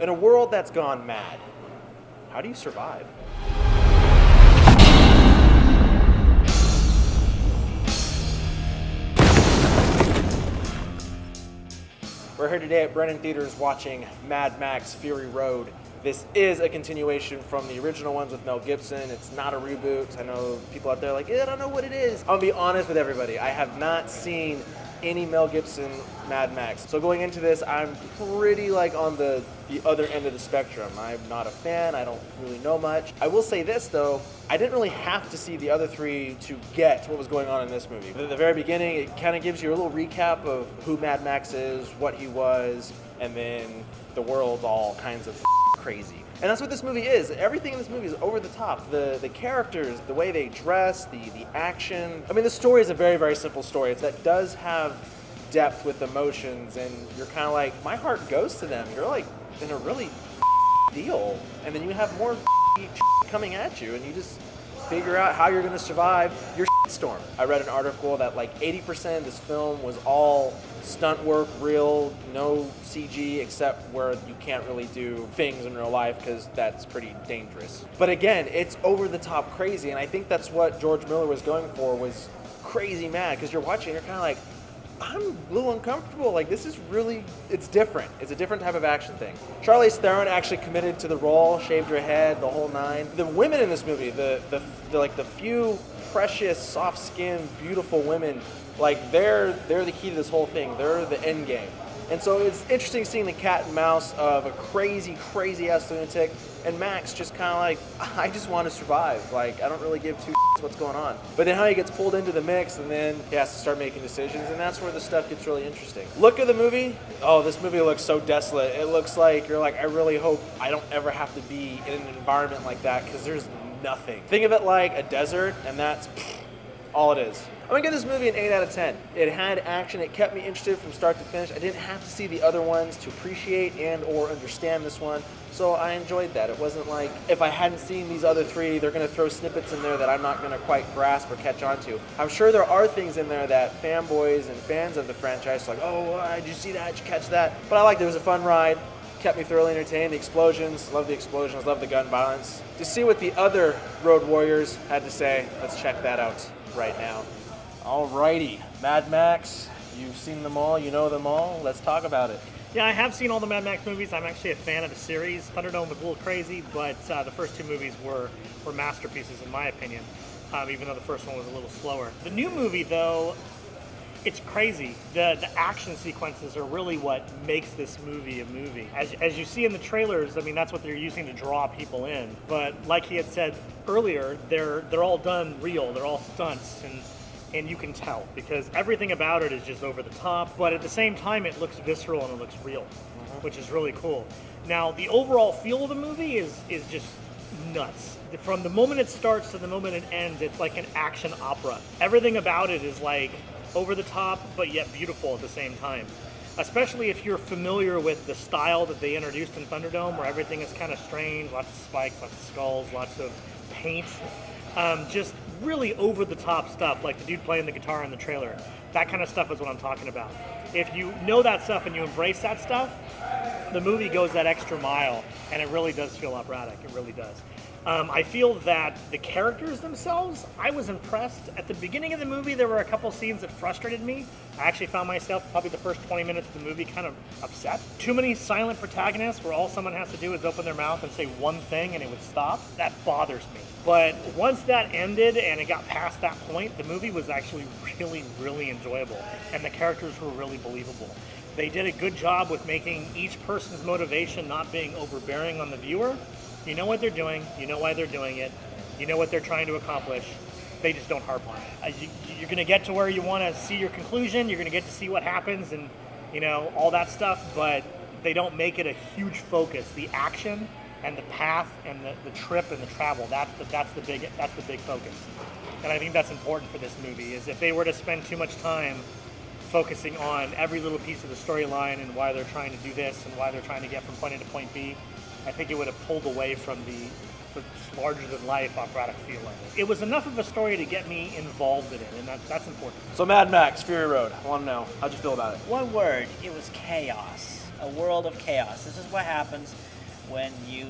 In a world that's gone mad, how do you survive? We're here today at Brennan Theaters watching Mad Max Fury Road. This is a continuation from the original ones with Mel Gibson. It's not a reboot. I know people out there are like, I don't know what it is. I'll be honest with everybody. I have not seen any Mel Gibson Mad Max. So going into this, I'm pretty on the other end of the spectrum. I'm not a fan. I don't really know much. I will say this though, I didn't really have to see the other three to get what was going on in this movie. At the very beginning, it kind of gives you a little recap of who Mad Max is, what he was, and then the world's all kinds of crazy. And that's what this movie is. Everything in this movie is over the top. The characters, the way they dress, the action. I mean, the story is a very, very simple story. That does have depth with emotions, and you're kind of like, my heart goes to them. You're like in a really deal. And then you have more coming at you, and you just figure out how you're going to survive your storm. I read an article that 80% of this film was all stunt work, real, no CG, except where you can't really do things in real life because that's pretty dangerous. But again, it's over the top crazy, and I think that's what George Miller was going for, was crazy mad, because you're watching, you're kind of like, I'm a little uncomfortable. This is really, it's different. It's a different type of action thing. Charlize Theron actually committed to the role, shaved her head, the whole nine. The women in this movie, the few precious, soft-skinned, beautiful women, they're the key to this whole thing. They're the end game. And so it's interesting seeing the cat and mouse of a crazy, crazy-ass lunatic, and Max just kind of I just want to survive. I don't really give two shits what's going on. But then how he gets pulled into the mix, and then he has to start making decisions, and that's where the stuff gets really interesting. Look at the movie. Oh, this movie looks so desolate. It looks like you're I really hope I don't ever have to be in an environment like that, because there's nothing. Think of it like a desert, and that's all it is. I'm gonna give this movie an 8 out of 10. It had action, it kept me interested from start to finish. I didn't have to see the other ones to appreciate and or understand this one, so I enjoyed that. It wasn't like, if I hadn't seen these other three, they're gonna throw snippets in there that I'm not gonna quite grasp or catch on to. I'm sure there are things in there that fanboys and fans of the franchise are like, oh, did you see that, did you catch that? But I liked it. It was a fun ride. Kept me thoroughly entertained. The explosions, love the explosions, love the gun violence. To see what the other Road Warriors had to say, let's check that out right now. Alrighty, Mad Max, you've seen them all, you know them all, let's talk about it. Yeah, I have seen all the Mad Max movies. I'm actually a fan of the series. Thunderdome was a little crazy, but the first two movies were masterpieces in my opinion, even though the first one was a little slower. The new movie, though, it's crazy. The action sequences are really what makes this movie a movie. As you see in the trailers, I mean, that's what they're using to draw people in. But like he had said earlier, they're all done real. They're all stunts, and you can tell because everything about it is just over the top. But at the same time, it looks visceral and it looks real, which is really cool. Now, the overall feel of the movie is just nuts. From the moment it starts to the moment it ends, it's like an action opera. Everything about it is over the top, but yet beautiful at the same time. Especially if you're familiar with the style that they introduced in Thunderdome, where everything is kind of strange, lots of spikes, lots of skulls, lots of paint. Just really over the top stuff, like the dude playing the guitar in the trailer. That kind of stuff is what I'm talking about. If you know that stuff and you embrace that stuff, the movie goes that extra mile, and it really does feel operatic. It really does. I feel that the characters themselves, I was impressed. At the beginning of the movie, there were a couple scenes that frustrated me. I actually found myself, probably the first 20 minutes of the movie, kind of upset. Too many silent protagonists where all someone has to do is open their mouth and say one thing and it would stop. That bothers me. But once that ended and it got past that point, the movie was actually really, really enjoyable. And the characters were really believable. They did a good job with making each person's motivation not being overbearing on the viewer. You know what they're doing, you know why they're doing it, you know what they're trying to accomplish. They just don't harp on it. You're going to get to where you want to see your conclusion, you're going to get to see what happens and, all that stuff, but they don't make it a huge focus. The action and the path and the trip and the travel, that's the big focus. And I think that's important for this movie, is if they were to spend too much time focusing on every little piece of the storyline and why they're trying to do this and why they're trying to get from point A to point B, I think it would have pulled away from the larger-than-life operatic feel of it. It was enough of a story to get me involved in it, and that's important. So Mad Max, Fury Road, I want to know, how'd you feel about it? One word, it was chaos. a world of chaos. This is what happens when you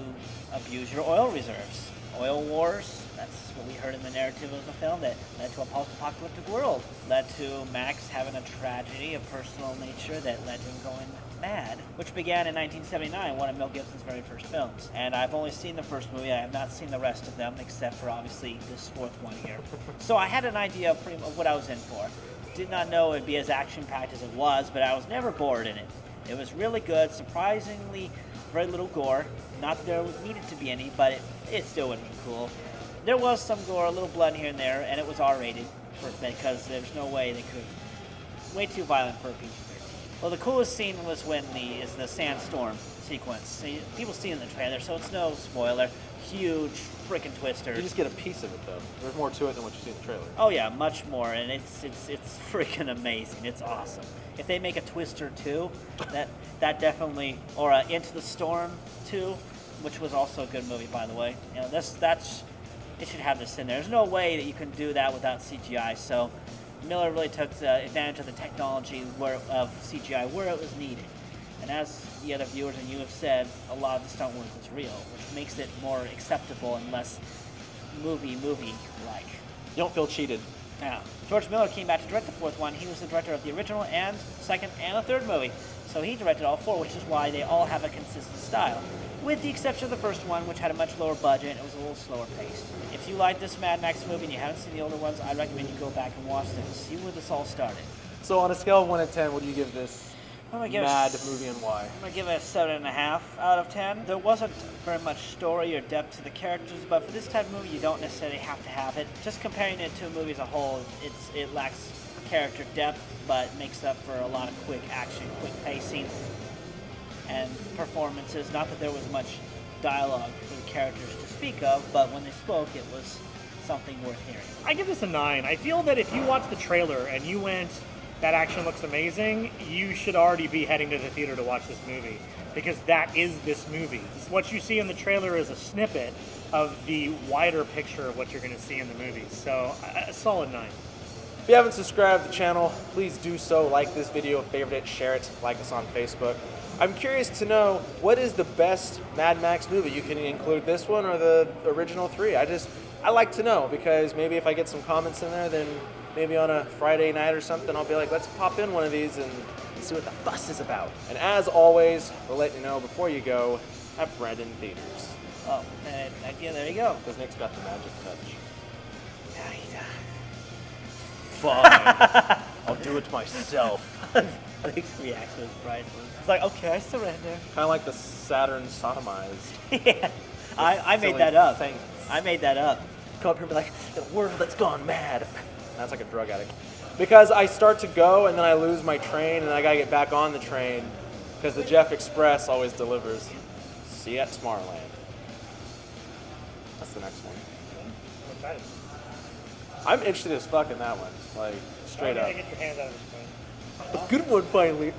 abuse your oil reserves. Oil wars, that's what we heard in the narrative of the film, that led to a post-apocalyptic world. Led to Max having a tragedy of personal nature that led to him going mad, which began in 1979, one of Mel Gibson's very first films. And I've only seen the first movie. I have not seen the rest of them, except for obviously this fourth one here. So I had an idea of what I was in for. Did not know it'd be as action-packed as it was, but I was never bored in it. It was really good, surprisingly very little gore. Not that there needed to be any, but it still would have been cool. There was some gore, a little blood here and there, and it was R-rated because there's no way they could. Way too violent for a PG-13. Well, the coolest scene was when the sandstorm sequence. See, people see it in the trailer, so it's no spoiler. Huge freaking twister. You just get a piece of it, though. There's more to it than what you see in the trailer. Oh yeah, much more, and it's freaking amazing. It's awesome. If they make a Twister 2, that definitely, or Into the Storm 2, which was also a good movie, by the way. You know, it should have this in there. There's no way that you can do that without CGI. So Miller really took advantage of the technology of CGI where it was needed. And as the other viewers and you have said, a lot of the stunt work was real, which makes it more acceptable and less movie-like. You don't feel cheated. Yeah. George Miller came back to direct the fourth one. He was the director of the original and second and the third movie. So he directed all four, which is why they all have a consistent style. With the exception of the first one, which had a much lower budget and it was a little slower paced. If you like this Mad Max movie and you haven't seen the older ones, I'd recommend you go back and watch them and see where this all started. So on a scale of 1 to 10, what do you give this Mad movie and why? I'm going to give it a 7.5 out of 10. There wasn't very much story or depth to the characters, but for this type of movie, you don't necessarily have to have it. Just comparing it to a movie as a whole, it lacks character depth, but makes up for a lot of quick action, quick pacing, and performances. Not that there was much dialogue for the characters to speak of, but when they spoke, it was something worth hearing. I give this a 9. I feel that if you watch the trailer and you went, that action looks amazing, you should already be heading to the theater to watch this movie, because that is this movie. What you see in the trailer is a snippet of the wider picture of what you're going to see in the movie. So a solid 9. If you haven't subscribed to the channel, please do so. Like this video, favorite it, share it, like us on Facebook. I'm curious to know, what is the best Mad Max movie? You can include this one or the original 3. I like to know, because maybe if I get some comments in there, then maybe on a Friday night or something, I'll be like, let's pop in one of these and see what the fuss is about. And as always, we'll let you know before you go at Brandon Theaters. Oh, and again, there you go. Because Nick's got the magic touch. Yeah, he does. Fine. I'll do it myself. Nick's reaction was priceless. It's like, okay, I surrender. Kind of like the Saturn sodomized. Yeah, I made that up. Saints. I made that up. Come up here and be like, the world that's gone mad. That's like a drug addict. Because I start to go and then I lose my train and I gotta get back on the train because the Jeff Express always delivers. See you at Tomorrowland. That's the next one. I'm excited. I'm interested as fuck in that one. Like, straight up. Get your hands out of this thing. A good one finally.